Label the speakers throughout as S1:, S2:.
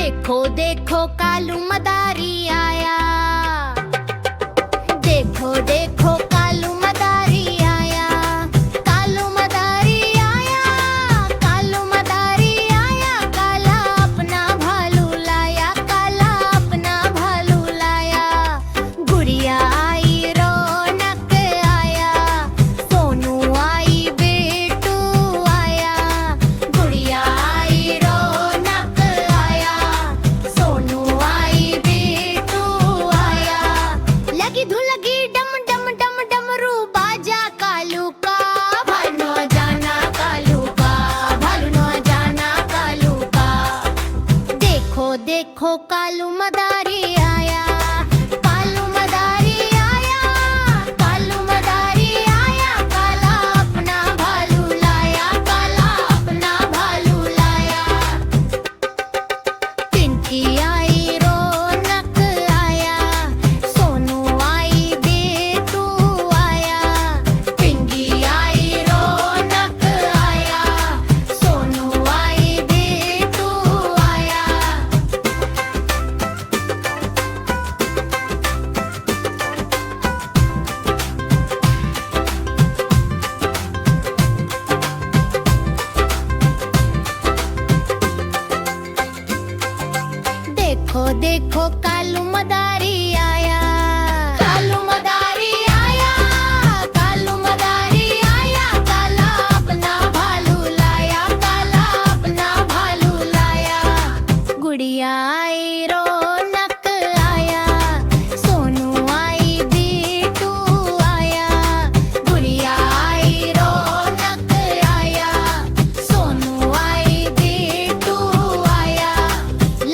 S1: देखो देखो कालू मदारी आया। देखो देखो कालू मदारी आया। कालू मदारी आया। कालू मदारी आया। काला अपना भालू लाया। काला अपना भालू लाया। गुड़िया आई रौनक आया। सोनू आई बेटू आया। गुड़िया आई रौनक आया। सोनू आई बेटू आया। लगी धुन लगी डम डम डम डमरू बाजा कालू का। भालू न जाना कालू का। भालू न जाना कालू का। देखो देखो कालू मदारी आया। कालू मदारी आया। कालू मदारी आया। काला अपना भालू लाया। काला अपना भालू लाया। पिंकी आई रौनक आया। सोनू आई बेटू आया। पिंकी आई रौनक आया। सोनू आई बेटू आया। देखो देखो कालू मदारी आया। कालू मदारी आया। कालू मदारी आया। काला अपना भालू लाया। काला अपना भालू लाया। गुड़िया आई रौनक आया। सोनू आई बेटू आया। गुड़िया आई रौनक आया। सोनू आई बेटू आया।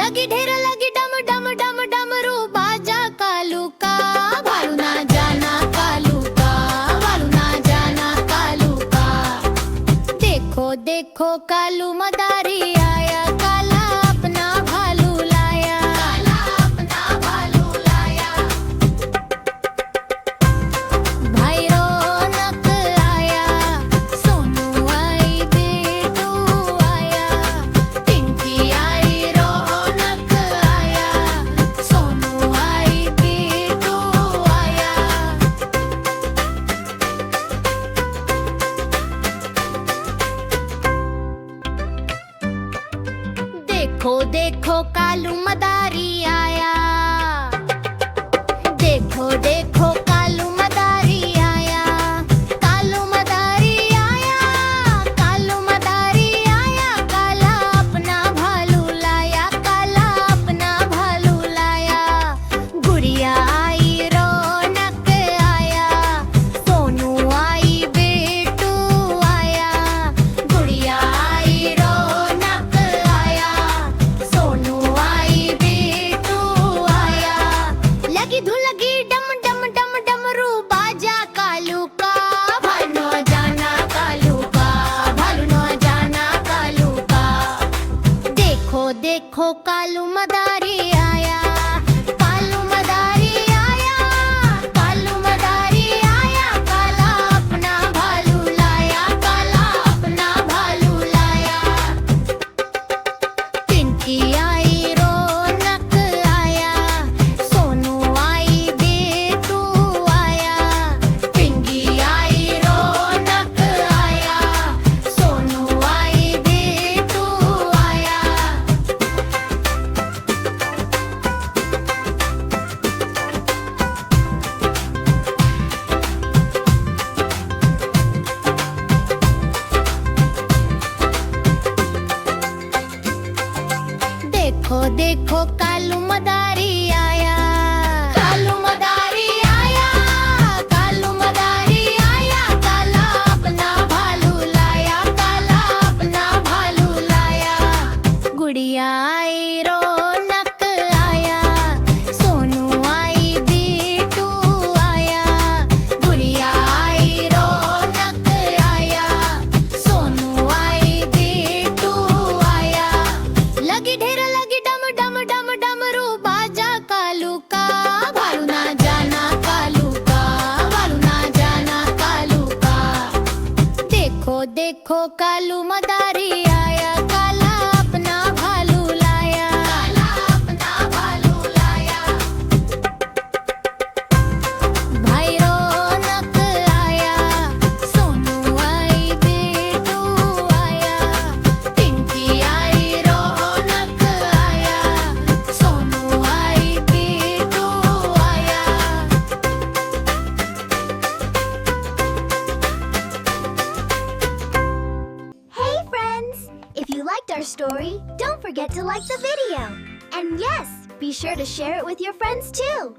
S1: लगी ढेर लगी डम डम डम डमरू बाजा कालू का। भालू ना जाना कालू का। भालू ना जाना कालू का। देखो देखो कालू मदारी आया। काला अपना भालू लाया। काला अपना भालू लाया। भाई रौनक आया। सोनू आई बेटू आया। पिंकी आई रौनक आया। सोनू आई बेटू आया। देखो देखो कालू मदारी आया। देखो देखो कालू मदारी आया। कालू मदारी आया। कालू मदारी आया। काला अपना भालू लाया। काला अपना भालू लाया। गुड़िया आई रौनक आया। सोनू आई बेटू आया। गुड़िया आई रौनक आया। सोनू आई बेटू आया। लगी धुन लगी डम डम डम डमरू बाजा कालू का। भालू न जाना कालू का। भालू न जाना कालू का। देखो देखो कालू मदारी आया। कालू मदारी आया। कालू मदारी आया। काला अपना भालू लाया। काला अपना भालू लाया। पिंकी आई रौनक आया। सोनू आई बेटू आया। पिंकी आई रौनक आया। सोनू आई बेटू आया। देखो देखो कालू मदारी आया। कालू मदारी आया। कालू मदारी आया। काला अपना भालू लाया। काला अपना भालू लाया। गुड़िया आई रौनक आया। सोनू आई बेटू आया। गुड़िया आई रौनक आया। सोनू आई बेटू आया। लगी ढेर लगी डम डम डम डमरू बाजा कालू का। भालू ना जाना कालू का। भालू ना जाना कालू का। देखो देखो कालू मदारी आया। काला अपना भालू लाया। काला
S2: our story, don't forget to like the video. And yes, be sure to share it with your friends too.